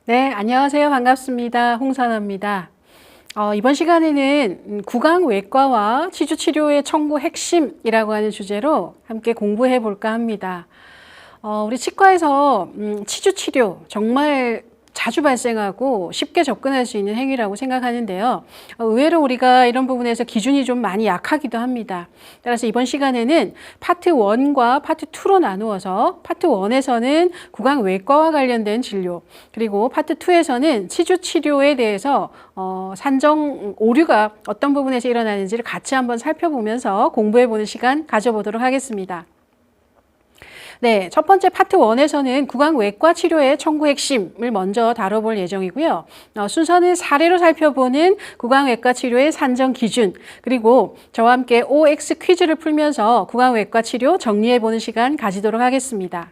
네, 안녕하세요. 반갑습니다. 홍산아입니다. 이번 시간에는 구강외과와 치주치료의 청구 핵심이라고 하는 주제로 함께 공부해 볼까 합니다. 우리 치과에서 치주치료 정말 자주 발생하고 쉽게 접근할 수 있는 행위라고 생각하는데요. 의외로 우리가 이런 부분에서 기준이 좀 많이 약하기도 합니다. 따라서 이번 시간에는 파트 1과 파트 2로 나누어서 파트 1에서는 구강외과와 관련된 진료, 그리고 파트 2에서는 치주치료에 대해서 산정 오류가 어떤 부분에서 일어나는지를 같이 한번 살펴보면서 공부해보는 시간 가져보도록 하겠습니다. 네, 첫 번째 파트 1에서는 구강외과 치료의 청구 핵심을 먼저 다뤄볼 예정이고요. 순서는 사례로 살펴보는 구강외과 치료의 산정 기준, 그리고 저와 함께 OX 퀴즈를 풀면서 구강외과 치료 정리해보는 시간 가지도록 하겠습니다.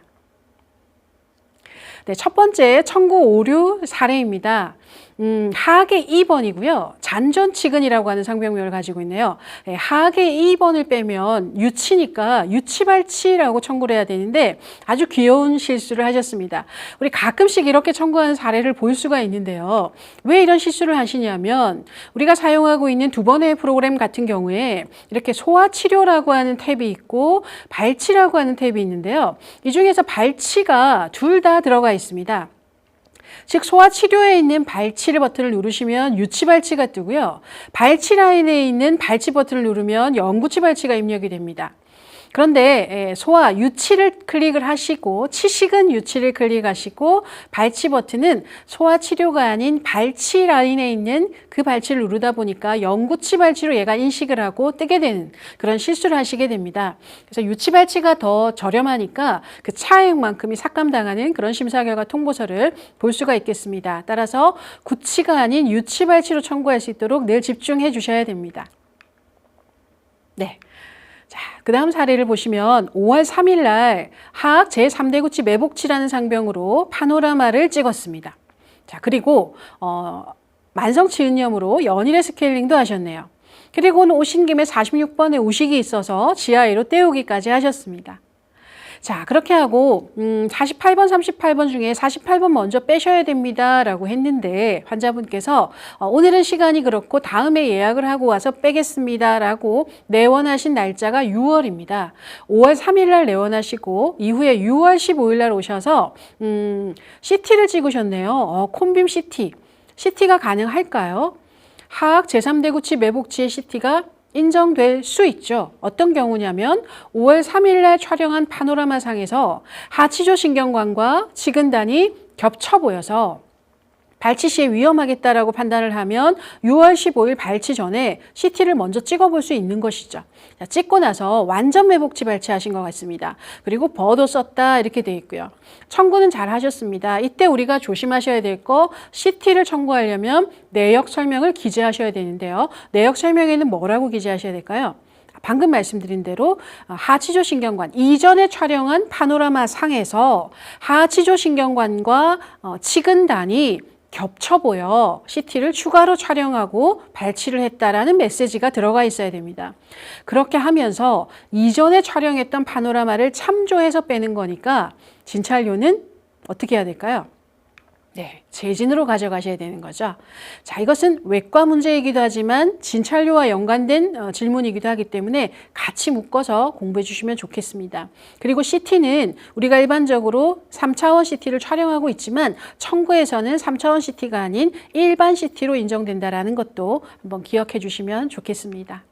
네, 첫 번째 청구 오류 사례입니다. 하악의 2번이고요. 잔전치근이라고 하는 상병명을 가지고 있네요. 네, 하악의 2번을 빼면 유치니까 유치발치라고 청구를 해야 되는데 아주 귀여운 실수를 하셨습니다. 우리 가끔씩 이렇게 청구하는 사례를 볼 수가 있는데요. 왜 이런 실수를 하시냐면 우리가 사용하고 있는 두 번의 프로그램 같은 경우에 이렇게 소화치료라고 하는 탭이 있고 발치라고 하는 탭이 있는데요. 이 중에서 발치가 둘 다 들어가 있습니다. 즉 소화치료에 있는 발치 버튼을 누르시면 유치발치가 뜨고요. 발치 라인에 있는 발치 버튼을 누르면 영구치 발치가 입력이 됩니다. 그런데 소화 유치를 클릭을 하시고 치식은 유치를 클릭하시고 발치 버튼은 소화 치료가 아닌 발치 라인에 있는 그 발치를 누르다 보니까 영구치 발치로 얘가 인식을 하고 뜨게 되는 그런 실수를 하시게 됩니다. 그래서 유치 발치가 더 저렴하니까 그 차액만큼이 삭감당하는 그런 심사 결과 통보서를 볼 수가 있겠습니다. 따라서 구치가 아닌 유치 발치로 청구할 수 있도록 늘 집중해 주셔야 됩니다. 네. 자, 그 다음 사례를 보시면 5월 3일 날 하악 제3대구치 매복치라는 상병으로 파노라마를 찍었습니다. 자, 그리고 만성치은염으로 연일의 스케일링도 하셨네요. 그리고는 오신 김에 46번에 우식이 있어서 지하에로 떼우기까지 하셨습니다. 자, 그렇게 하고 48번, 38번 중에 48번 먼저 빼셔야 됩니다 라고 했는데 환자분께서 오늘은 시간이 그렇고 다음에 예약을 하고 와서 빼겠습니다 라고 내원하신 날짜가 6월입니다. 5월 3일 날 내원하시고 이후에 6월 15일 날 오셔서 CT를 찍으셨네요. 콤빔 CT. CT가 가능할까요? 하악 제3대구치 매복치의 CT가 인정될 수 있죠. 어떤 경우냐면 5월 3일 날 촬영한 파노라마 상에서 하치조 신경관과 치근단이 겹쳐 보여서 발치 시에 위험하겠다라고 판단을 하면 6월 15일 발치 전에 CT를 먼저 찍어볼 수 있는 것이죠. 자, 찍고 나서 완전 매복치 발치하신 것 같습니다. 그리고 버도 썼다 이렇게 돼 있고요. 청구는 잘 하셨습니다. 이때 우리가 조심하셔야 될 거 CT를 청구하려면 내역 설명을 기재하셔야 되는데요. 내역 설명에는 뭐라고 기재하셔야 될까요? 방금 말씀드린 대로 하치조 신경관 이전에 촬영한 파노라마 상에서 하치조 신경관과 치근단이 겹쳐 보여 CT를 추가로 촬영하고 발치를 했다라는 메시지가 들어가 있어야 됩니다. 그렇게 하면서 이전에 촬영했던 파노라마를 참조해서 빼는 거니까 진찰료는 어떻게 해야 될까요? 네, 재진으로 가져가셔야 되는 거죠. 자, 이것은 외과 문제이기도 하지만 진찰료와 연관된 질문이기도 하기 때문에 같이 묶어서 공부해 주시면 좋겠습니다. 그리고 CT는 우리가 일반적으로 3차원 CT를 촬영하고 있지만 청구에서는 3차원 CT가 아닌 일반 CT로 인정된다는 것도 한번 기억해 주시면 좋겠습니다.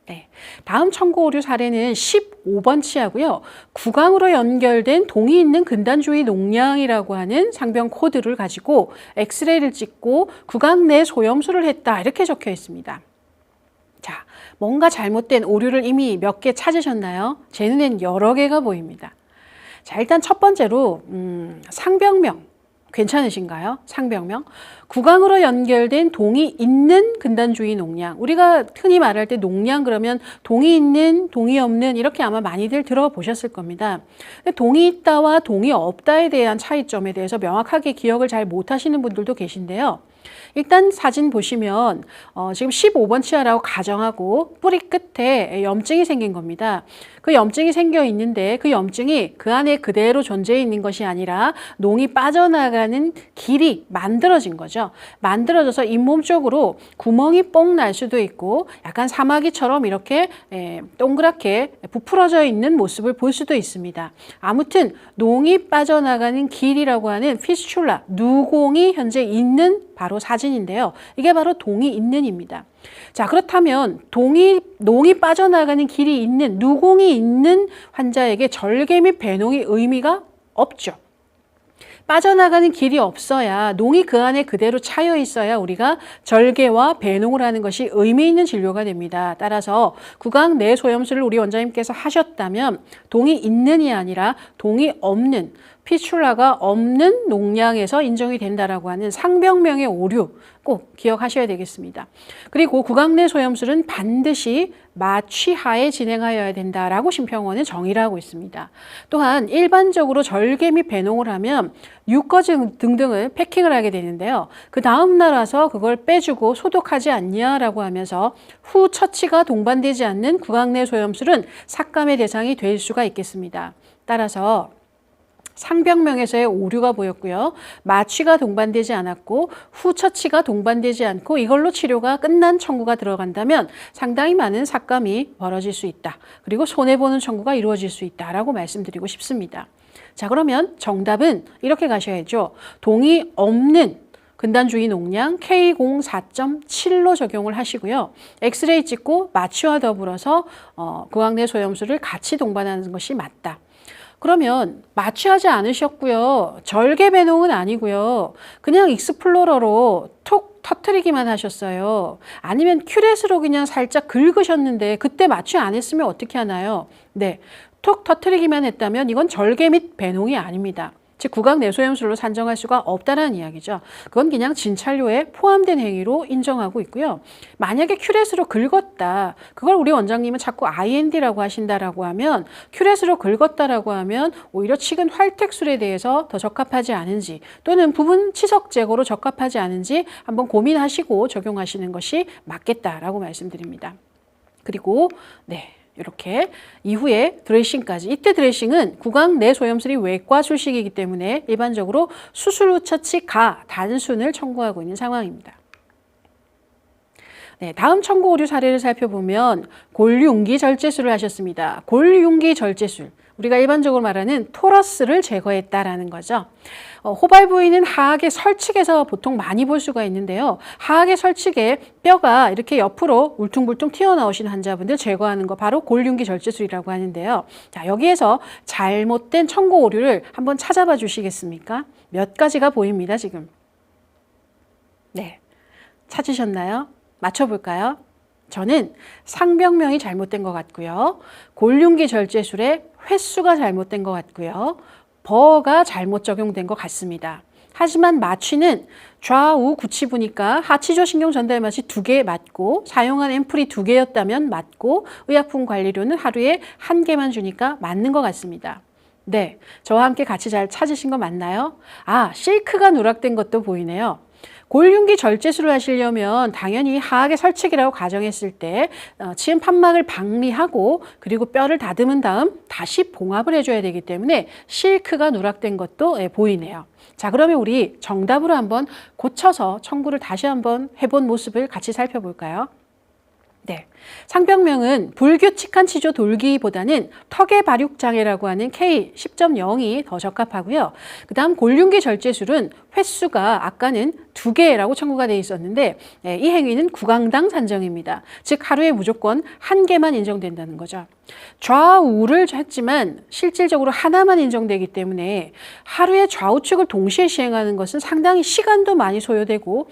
네, 다음 청구 오류 사례는 15번 치하고요. 구강으로 연결된 동이 있는 근단주의 농량이라고 하는 상병 코드를 가지고 엑스레이를 찍고 구강 내 소염수를 했다 이렇게 적혀 있습니다. 자, 뭔가 잘못된 오류를 이미 몇 개 찾으셨나요? 제 눈엔 여러 개가 보입니다. 자, 일단 첫 번째로 상병명. 괜찮으신가요? 상병명. 구강으로 연결된 동이 있는 근단주의 농량. 우리가 흔히 말할 때 농량 그러면 동이 있는, 동이 없는 이렇게 아마 많이들 들어보셨을 겁니다. 근데 동이 있다와 동이 없다에 대한 차이점에 대해서 명확하게 기억을 잘 못하시는 분들도 계신데요. 일단 사진 보시면 지금 15번 치아라고 가정하고 뿌리 끝에 염증이 생긴 겁니다. 그 염증이 생겨 있는데 그 염증이 그 안에 그대로 존재해 있는 것이 아니라 농이 빠져나가는 길이 만들어진 거죠. 만들어져서 잇몸 쪽으로 구멍이 뽕 날 수도 있고 약간 사마귀처럼 이렇게 동그랗게 부풀어져 있는 모습을 볼 수도 있습니다. 아무튼 농이 빠져나가는 길이라고 하는 피스출라, 누공이 현재 있는 바로 사진인데요. 이게 바로 동이 있는입니다. 자, 그렇다면 농이 빠져나가는 길이 있는, 누공이 있는 환자에게 절개 및 배농이 의미가 없죠. 빠져나가는 길이 없어야, 농이 그 안에 그대로 차여 있어야 우리가 절개와 배농을 하는 것이 의미 있는 진료가 됩니다. 따라서 구강 내 소염술을 우리 원장님께서 하셨다면 동이 있는이 아니라 동이 없는, 피출라가 없는 농량에서 인정이 된다라고 하는 상병명의 오류 꼭 기억하셔야 되겠습니다. 그리고 구강 내 소염술은 반드시 마취하에 진행하여야 된다라고 심평원은 정의를 하고 있습니다. 또한 일반적으로 절개 및 배농을 하면 유꺼 등등을 패킹을 하게 되는데요. 그 다음 날 와서 그걸 빼주고 소독하지 않냐라고 하면서 후 처치가 동반되지 않는 구강 내 소염술은 삭감의 대상이 될 수가 있겠습니다. 따라서 상병명에서의 오류가 보였고요. 마취가 동반되지 않았고 후 처치가 동반되지 않고 이걸로 치료가 끝난 청구가 들어간다면 상당히 많은 삭감이 벌어질 수 있다. 그리고 손해보는 청구가 이루어질 수 있다라고 말씀드리고 싶습니다. 자, 그러면 정답은 이렇게 가셔야죠. 동이 없는 근단주의 농량 K0 4.7로 적용을 하시고요. 엑스레이 찍고 마취와 더불어서 구강 내 소염술을 같이 동반하는 것이 맞다. 그러면 마취하지 않으셨고요. 절개 배농은 아니고요. 그냥 익스플로러로 톡 터트리기만 하셨어요. 아니면 큐렛으로 그냥 살짝 긁으셨는데 그때 마취 안 했으면 어떻게 하나요? 네, 톡 터트리기만 했다면 이건 절개 및 배농이 아닙니다. 즉 구강 내소염술로 산정할 수가 없다는 이야기죠. 그건 그냥 진찰료에 포함된 행위로 인정하고 있고요. 만약에 큐렛으로 긁었다. 그걸 우리 원장님은 자꾸 IND라고 하신다라고 하면 큐렛으로 긁었다라고 하면 오히려 치근 활택술에 대해서 더 적합하지 않은지 또는 부분 치석 제거로 적합하지 않은지 한번 고민하시고 적용하시는 것이 맞겠다라고 말씀드립니다. 그리고 이렇게 이후에 드레싱까지. 이때 드레싱은 구강 내 소염술이 외과 출식이기 때문에 일반적으로 수술 후 처치 단순을 청구하고 있는 상황입니다. 다음 청구 오류 사례를 살펴보면 골륜기 절제술을 하셨습니다. 골륜기 절제술. 우리가 일반적으로 말하는 토러스를 제거했다라는 거죠. 호발 부위는 하악의 설측에서 보통 많이 볼 수가 있는데요. 하악의 설측에 뼈가 이렇게 옆으로 울퉁불퉁 튀어나오신 환자분들 제거하는 거 바로 골륜기 절제술이라고 하는데요. 자, 여기에서 잘못된 청구 오류를 한번 찾아봐 주시겠습니까? 몇 가지가 보입니다, 지금. 네, 찾으셨나요? 맞춰볼까요? 저는 상병명이 잘못된 것 같고요. 골륜기 절제술의 횟수가 잘못된 것 같고요. 버가 잘못 적용된 것 같습니다. 하지만 마취는 좌우 구치부니까 하치조 신경 전달 마취 2개 맞고 사용한 앰플이 2개였다면 맞고 의약품 관리료는 하루에 1개만 주니까 맞는 것 같습니다. 네, 저와 함께 같이 잘 찾으신 거 맞나요? 아, 실크가 누락된 것도 보이네요. 골륜기 절제술을 하시려면 당연히 하악의 설측이라고 가정했을 때 치은 판막을 박리하고 그리고 뼈를 다듬은 다음 다시 봉합을 해줘야 되기 때문에 실크가 누락된 것도 보이네요. 자, 그러면 우리 정답으로 한번 고쳐서 청구를 다시 한번 해본 모습을 같이 살펴볼까요? 네, 상병명은 불규칙한 치조 돌기보다는 턱의 발육장애라고 하는 K 10.0이 더 적합하고요. 그 다음 골륜기 절제술은 횟수가 아까는 2개라고 청구가 되어 있었는데 이 행위는 구강당 산정입니다. 즉 하루에 무조건 1개만 인정된다는 거죠. 좌우를 했지만 실질적으로 하나만 인정되기 때문에 하루에 좌우측을 동시에 시행하는 것은 상당히 시간도 많이 소요되고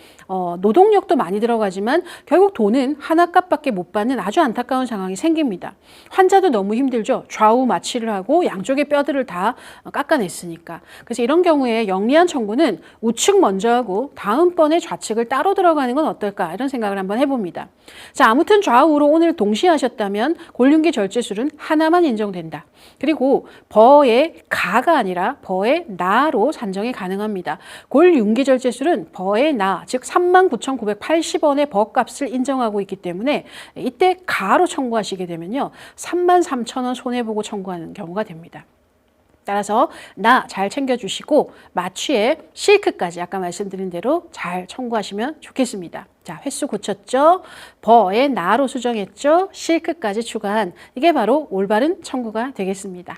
노동력도 많이 들어가지만 결국 돈은 하나 값밖에 못 받는 아주 안타까운 상황이 생깁니다. 환자도 너무 힘들죠. 좌우 마취를 하고 양쪽의 뼈들을 다 깎아냈으니까. 그래서 이런 경우에 영리한 청구는 우측 먼저 하고 다음번에 좌측을 따로 들어가는 건 어떨까 이런 생각을 한번 해봅니다. 자, 아무튼 좌우로 오늘 동시에 하셨다면 골륜기 절제 절제술은 하나만 인정된다. 그리고 버의 가가 아니라 버의 나로 산정이 가능합니다. 골6기 절제술은 버의 나, 즉 39,980원의 버값을 인정하고 있기 때문에 이때 가로 청구하시게 되면요. 33,000원 손해보고 청구하는 경우가 됩니다. 따라서 나 잘 챙겨주시고 마취에 실크까지 아까 말씀드린 대로 잘 청구하시면 좋겠습니다. 자, 횟수 고쳤죠? 버의 나로 수정했죠? 실크까지 추가한 이게 바로 올바른 청구가 되겠습니다.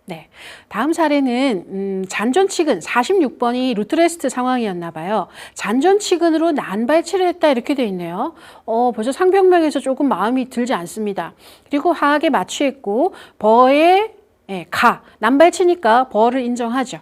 네, 다음 사례는 잔존치근 46번이 루트레스트 상황이었나 봐요. 잔존치근으로 난발치를 했다 이렇게 돼 있네요. 벌써 상병명에서 조금 마음이 들지 않습니다. 그리고 하악에 마취했고 버의 가, 난발치니까 버를 인정하죠.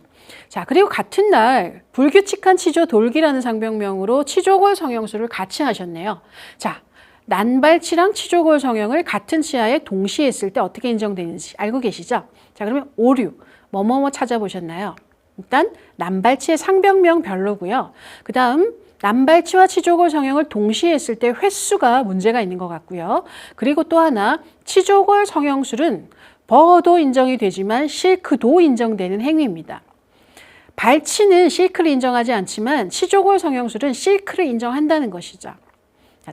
자, 그리고 같은 날 불규칙한 치조 돌기라는 상병명으로 치조골 성형술을 같이 하셨네요. 자, 난발치랑 치조골 성형을 같은 치아에 동시에 했을 때 어떻게 인정되는지 알고 계시죠? 자, 그러면 오류, 뭐뭐뭐 찾아보셨나요? 일단 난발치의 상병명 별로고요. 그 다음 난발치와 치조골 성형을 동시에 했을 때 횟수가 문제가 있는 것 같고요. 그리고 또 하나 치조골 성형술은 버도 인정이 되지만 실크도 인정되는 행위입니다. 발치는 실크를 인정하지 않지만 치조골 성형술은 실크를 인정한다는 것이죠.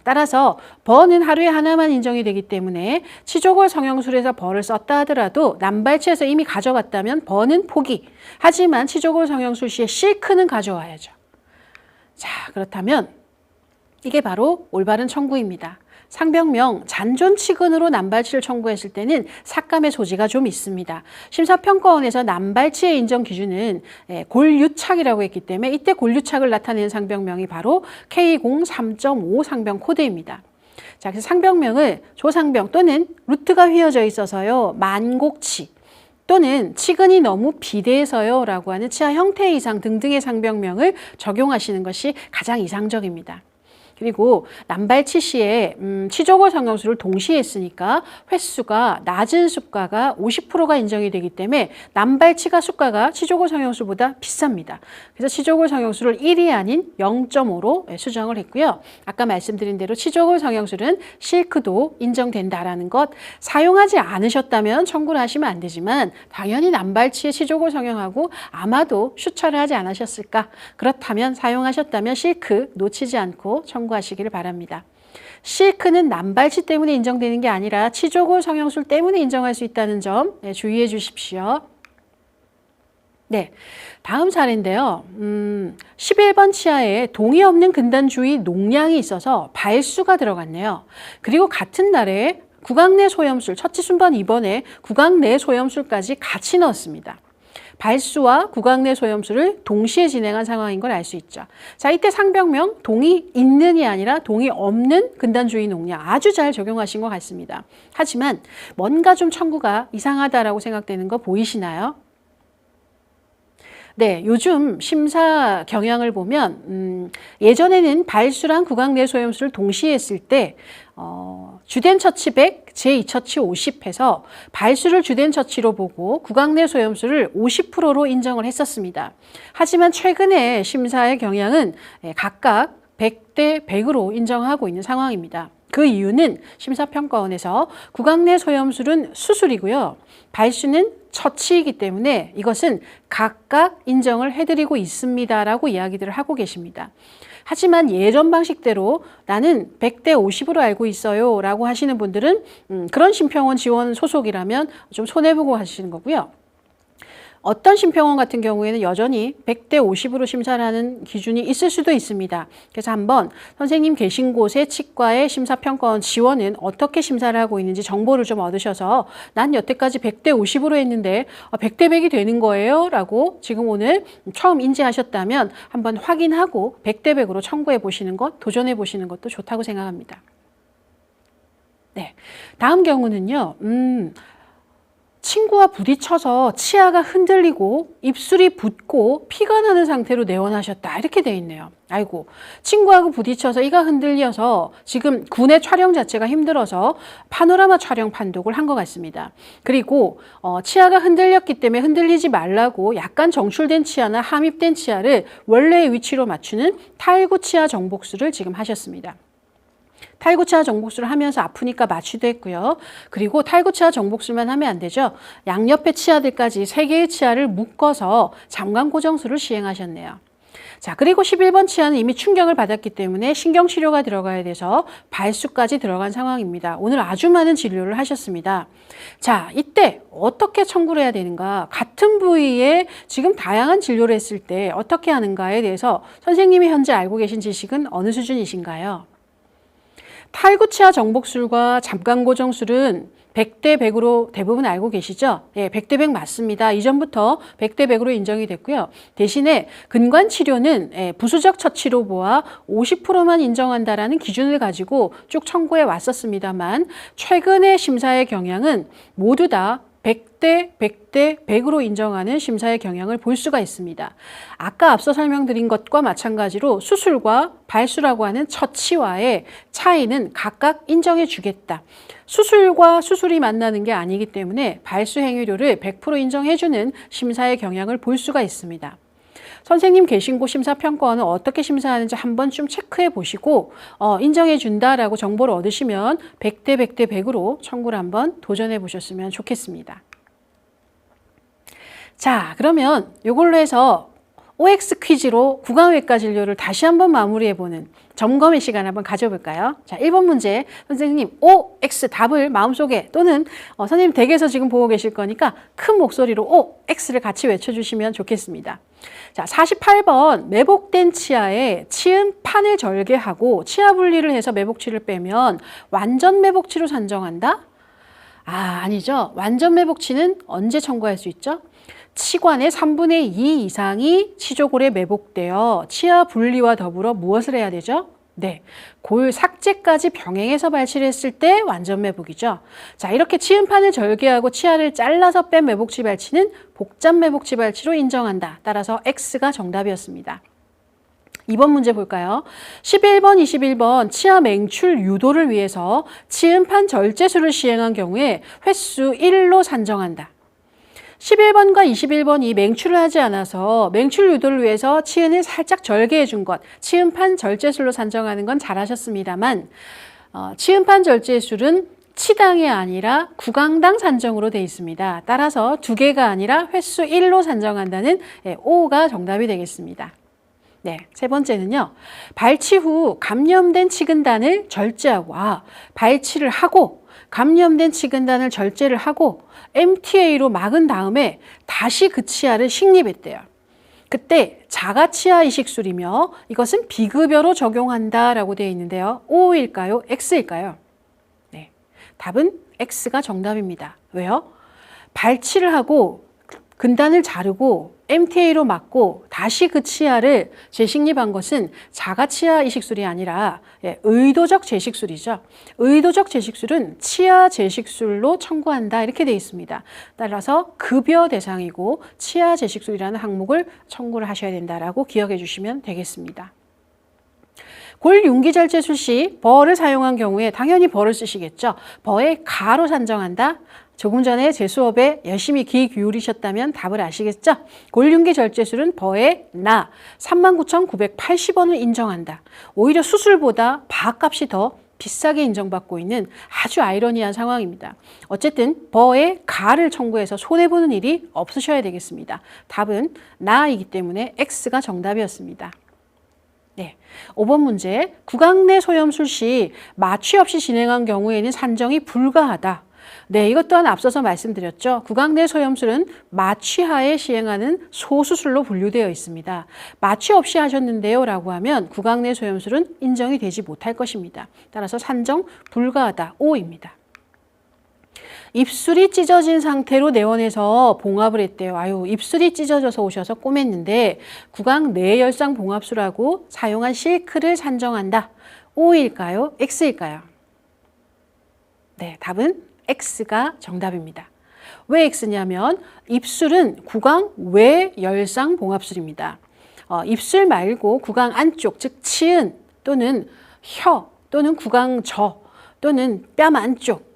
따라서 버는 하루에 하나만 인정이 되기 때문에 치조골 성형술에서 버를 썼다 하더라도 난발치에서 이미 가져갔다면 버는 포기. 하지만 치조골 성형술 시에 실크는 가져와야죠. 자, 그렇다면 이게 바로 올바른 청구입니다. 상병명 잔존치근으로 난발치를 청구했을 때는 삭감의 소지가 좀 있습니다. 심사평가원에서 난발치의 인정 기준은 골유착이라고 했기 때문에 이때 골유착을 나타내는 상병명이 바로 K03.5 상병 코드입니다. 자, 그래서 상병명을 조상병 또는 루트가 휘어져 있어서요. 만곡치 또는 치근이 너무 비대해서요 라고 하는 치아 형태 이상 등등의 상병명을 적용하시는 것이 가장 이상적입니다. 그리고 난발치 시에 치조골 성형술을 동시에 했으니까 횟수가 낮은 수가가 50%가 인정이 되기 때문에 난발치가 수가가 치조골 성형술보다 비쌉니다. 그래서 치조골 성형술을 1이 아닌 0.5로 수정을 했고요. 아까 말씀드린 대로 치조골 성형술은 실크도 인정된다라는 것 사용하지 않으셨다면 청구를 하시면 안 되지만 당연히 난발치의 치조골 성형하고 아마도 슈처를 하지 않으셨을까? 그렇다면 사용하셨다면 실크 놓치지 않고 청구하시기를 바랍니다. 실크는 난발치 때문에 인정되는 게 아니라 치조골 성형술 때문에 인정할 수 있다는 점 주의해 주십시오. 네, 다음 사례인데요. 11번 치아에 동의 없는 근단 주위 농량이 있어서 발수가 들어갔네요. 그리고 같은 날에 구강 내 소염술, 첫치 순번 2번에 구강 내 소염술까지 같이 넣었습니다. 발수와 구강 내 소염술을 동시에 진행한 상황인 걸 알 수 있죠. 자, 이때 상병명 동의 있는이 아니라 동의 없는 근단 주위 농량 아주 잘 적용하신 것 같습니다. 하지만 뭔가 좀 청구가 이상하다라고 생각되는 거 보이시나요? 네, 요즘 심사 경향을 보면 예전에는 발수랑 구강 내 소염술을 동시에 했을 때 주된 처치 100, 제2처치 50 해서 발수를 주된 처치로 보고 구강 내 소염술을 50%로 인정을 했었습니다. 하지만 최근에 심사의 경향은 각각 100대 100으로 인정하고 있는 상황입니다. 그 이유는 심사평가원에서 구강 내 소염술은 수술이고요. 발수는 처치이기 때문에 이것은 각각 인정을 해드리고 있습니다라고 이야기들을 하고 계십니다. 하지만 예전 방식대로 나는 100대 50으로 알고 있어요 라고 하시는 분들은 그런 심평원 지원 소속이라면 좀 손해보고 하시는 거고요. 어떤 심평원 같은 경우에는 여전히 100대 50으로 심사를 하는 기준이 있을 수도 있습니다. 그래서 한번 선생님 계신 곳의 치과의 심사평가원 지원은 어떻게 심사를 하고 있는지 정보를 좀 얻으셔서 난 여태까지 100대 50으로 했는데 100대 100이 되는 거예요? 라고 지금 오늘 처음 인지하셨다면 한번 확인하고 100대 100으로 청구해 보시는 것, 도전해 보시는 것도 좋다고 생각합니다. 네, 다음 경우는요. 친구와 부딪혀서 치아가 흔들리고 입술이 붓고 피가 나는 상태로 내원하셨다 이렇게 돼 있네요. 아이고, 친구하고 부딪혀서 이가 흔들려서 지금 군의 촬영 자체가 힘들어서 파노라마 촬영 판독을 한 것 같습니다. 그리고 치아가 흔들렸기 때문에 흔들리지 말라고 약간 정출된 치아나 함입된 치아를 원래의 위치로 맞추는 탈구 치아 정복술을 지금 하셨습니다. 탈구치아 정복술을 하면서 아프니까 마취도 했고요. 그리고 탈구치아 정복술만 하면 안 되죠. 양옆의 치아들까지 3개의 치아를 묶어서 장관고정술을 시행하셨네요. 자, 그리고 11번 치아는 이미 충격을 받았기 때문에 신경치료가 들어가야 돼서 발수까지 들어간 상황입니다. 오늘 아주 많은 진료를 하셨습니다. 자, 이때 어떻게 청구를 해야 되는가? 같은 부위에 지금 다양한 진료를 했을 때 어떻게 하는가에 대해서 선생님이 현재 알고 계신 지식은 어느 수준이신가요? 탈구치아 정복술과 잠깐고정술은 100대 100으로 대부분 알고 계시죠? 예, 100대 100 맞습니다. 이전부터 100대 100으로 인정이 됐고요. 대신에 근관치료는 부수적 처치로보아 50%만 인정한다라는 기준을 가지고 쭉 청구해 왔었습니다만 최근의 심사의 경향은 모두 다 100대 100대 100으로 인정하는 심사의 경향을 볼 수가 있습니다. 아까 앞서 설명드린 것과 마찬가지로 수술과 발수라고 하는 처치와의 차이는 각각 인정해 주겠다. 수술과 수술이 만나는 게 아니기 때문에 발수 행위료를 100% 인정해주는 심사의 경향을 볼 수가 있습니다. 선생님 계신 곳 심사평가원은 어떻게 심사하는지 한 번쯤 체크해 보시고 인정해 준다라고 정보를 얻으시면 100대 100대 100으로 청구를 한번 도전해 보셨으면 좋겠습니다. 자, 그러면 이걸로 해서 OX 퀴즈로 구강외과 진료를 다시 한번 마무리해보는 점검의 시간 한번 가져볼까요? 자, 1번 문제 선생님 OX 답을 마음속에 또는 선생님 댁에서 지금 보고 계실 거니까 큰 목소리로 OX를 같이 외쳐주시면 좋겠습니다. 자, 48번 매복된 치아에 치은판을 절개하고 치아 분리를 해서 매복치를 빼면 완전 매복치로 산정한다? 아니죠. 완전 매복치는 언제 청구할 수 있죠? 치관의 3분의 2 이상이 치조골에 매복되어 치아 분리와 더불어 무엇을 해야 되죠? 네, 골 삭제까지 병행해서 발치를 했을 때 완전 매복이죠. 자, 이렇게 치은판을 절개하고 치아를 잘라서 뺀 매복치 발치는 복잡 매복치 발치로 인정한다. 따라서 X가 정답이었습니다. 2번 문제 볼까요? 11번, 21번 치아 맹출 유도를 위해서 치은판 절제술을 시행한 경우에 횟수 1로 산정한다. 11번과 21번이 맹출을 하지 않아서 맹출 유도를 위해서 치은을 살짝 절개해 준 것, 치은판 절제술로 산정하는 건 잘하셨습니다만 치은판 절제술은 치당이 아니라 구강당 산정으로 되어 있습니다. 따라서 2개가 아니라 횟수 1로 산정한다는 O가 정답이 되겠습니다. 네, 세 번째는요. 발치 후 감염된 치근단을 절제하고 발치를 하고 감염된 치근단을 절제를 하고 MTA로 막은 다음에 다시 그 치아를 식립했대요. 그때 자가치아 이식술이며 이것은 비급여로 적용한다라고 되어 있는데요. O일까요? X일까요? 네, 답은 X가 정답입니다. 왜요? 발치를 하고 근단을 자르고 MTA로 막고 다시 그 치아를 재식립한 것은 자가치아 이식술이 아니라 의도적 재식술이죠. 의도적 재식술은 치아 재식술로 청구한다 이렇게 되어 있습니다. 따라서 급여 대상이고 치아 재식술이라는 항목을 청구를 하셔야 된다라고 기억해 주시면 되겠습니다. 골 융기절제술 시 버를 사용한 경우에 당연히 버를 쓰시겠죠. 버의 가로 산정한다. 조금 전에 제 수업에 열심히 귀 기울이셨다면 답을 아시겠죠? 골융기 절제술은 버의 나 39,980원을 인정한다. 오히려 수술보다 바값이 더 비싸게 인정받고 있는 아주 아이러니한 상황입니다. 어쨌든 버의 가를 청구해서 손해보는 일이 없으셔야 되겠습니다. 답은 나이기 때문에 X가 정답이었습니다. 네, 5번 문제. 구강 내 소염술 시 마취 없이 진행한 경우에는 산정이 불가하다. 네, 이것 또한 앞서서 말씀드렸죠. 구강 내 소염술은 마취하에 시행하는 소수술로 분류되어 있습니다. 마취 없이 하셨는데요 라고 하면 구강 내 소염술은 인정이 되지 못할 것입니다. 따라서 산정 불가하다. O입니다. 입술이 찢어진 상태로 내원해서 봉합을 했대요. 입술이 찢어져서 오셔서 꼬맸는데 구강 내열상 봉합술하고 사용한 실크를 산정한다. O일까요? X일까요? 네, 답은 X가 정답입니다. 왜 X냐면 입술은 구강 외열상 봉합술입니다. 입술 말고 구강 안쪽, 즉 치은 또는 혀 또는 구강 저 또는 뺨 안쪽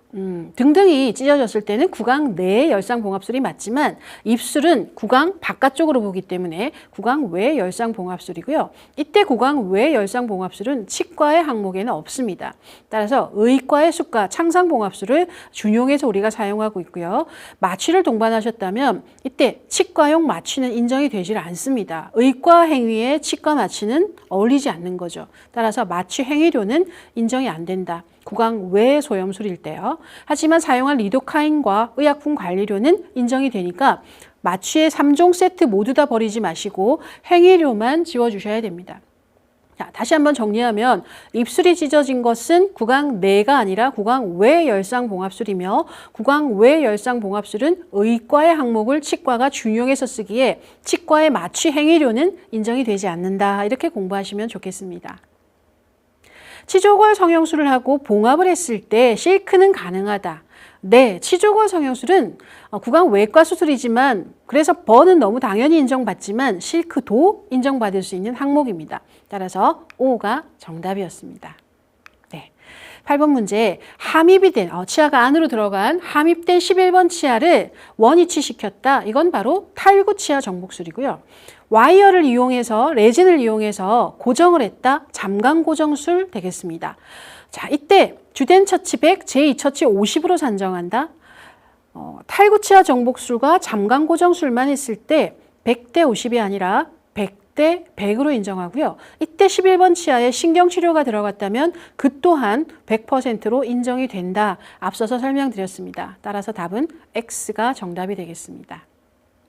등등이 찢어졌을 때는 구강 내의 열상봉합술이 맞지만 입술은 구강 바깥쪽으로 보기 때문에 구강 외 열상봉합술이고요. 이때 구강 외 열상봉합술은 치과의 항목에는 없습니다. 따라서 의과의 수가 창상봉합술을 준용해서 우리가 사용하고 있고요. 마취를 동반하셨다면 이때 치과용 마취는 인정이 되질 않습니다. 의과 행위에 치과 마취는 어울리지 않는 거죠. 따라서 마취 행위료는 인정이 안 된다. 구강 외 소염술일 때요. 하지만 사용한 리도카인과 의약품 관리료는 인정이 되니까 마취의 3종 세트 모두 다 버리지 마시고 행위료만 지워주셔야 됩니다. 자, 다시 한번 정리하면 입술이 찢어진 것은 구강 내가 아니라 구강 외 열상봉합술이며 구강 외 열상봉합술은 의과의 항목을 치과가 준용해서 쓰기에 치과의 마취 행위료는 인정이 되지 않는다. 이렇게 공부하시면 좋겠습니다. 치조골 성형술을 하고 봉합을 했을 때 실크는 가능하다. 네, 치조골 성형술은 구강 외과 수술이지만 그래서 번은 너무 당연히 인정받지만 실크도 인정받을 수 있는 항목입니다. 따라서 O가 정답이었습니다. 네, 8번 문제, 함입이 된 치아가 안으로 들어간 함입된 11번 치아를 원위치시켰다. 이건 바로 탈구 치아 정복술이고요. 와이어를 이용해서 레진을 이용해서 고정을 했다. 잠강 고정술 되겠습니다. 자, 이때 주된 처치 100, 제2 처치 50으로 산정한다. 탈구 치아 정복술과 잠강 고정술만 했을 때 100대 50이 아니라 100대 100으로 인정하고요. 이때 11번 치아에 신경치료가 들어갔다면 그 또한 100%로 인정이 된다. 앞서서 설명드렸습니다. 따라서 답은 X가 정답이 되겠습니다.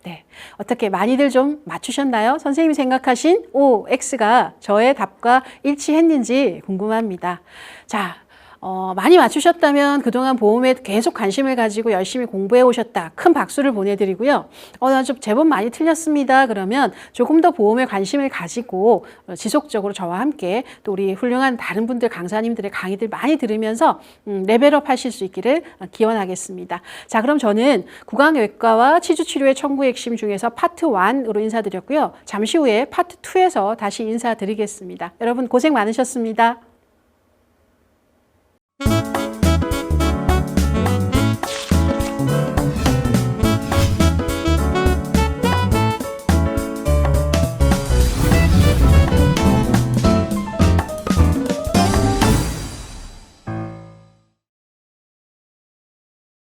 네, 어떻게 많이들 좀 맞추셨나요? 선생님이 생각하신 O, X가 저의 답과 일치했는지 궁금합니다. 자, 많이 맞추셨다면 그동안 보험에 계속 관심을 가지고 열심히 공부해 오셨다. 큰 박수를 보내드리고요. 나 좀 제법 많이 틀렸습니다. 그러면 조금 더 보험에 관심을 가지고 지속적으로 저와 함께 또 우리 훌륭한 다른 분들 강사님들의 강의들 많이 들으면서 레벨업 하실 수 있기를 기원하겠습니다. 자, 그럼 저는 구강외과와 치주치료의 청구의 핵심 중에서 파트 1으로 인사드렸고요. 잠시 후에 파트 2에서 다시 인사드리겠습니다. 여러분 고생 많으셨습니다.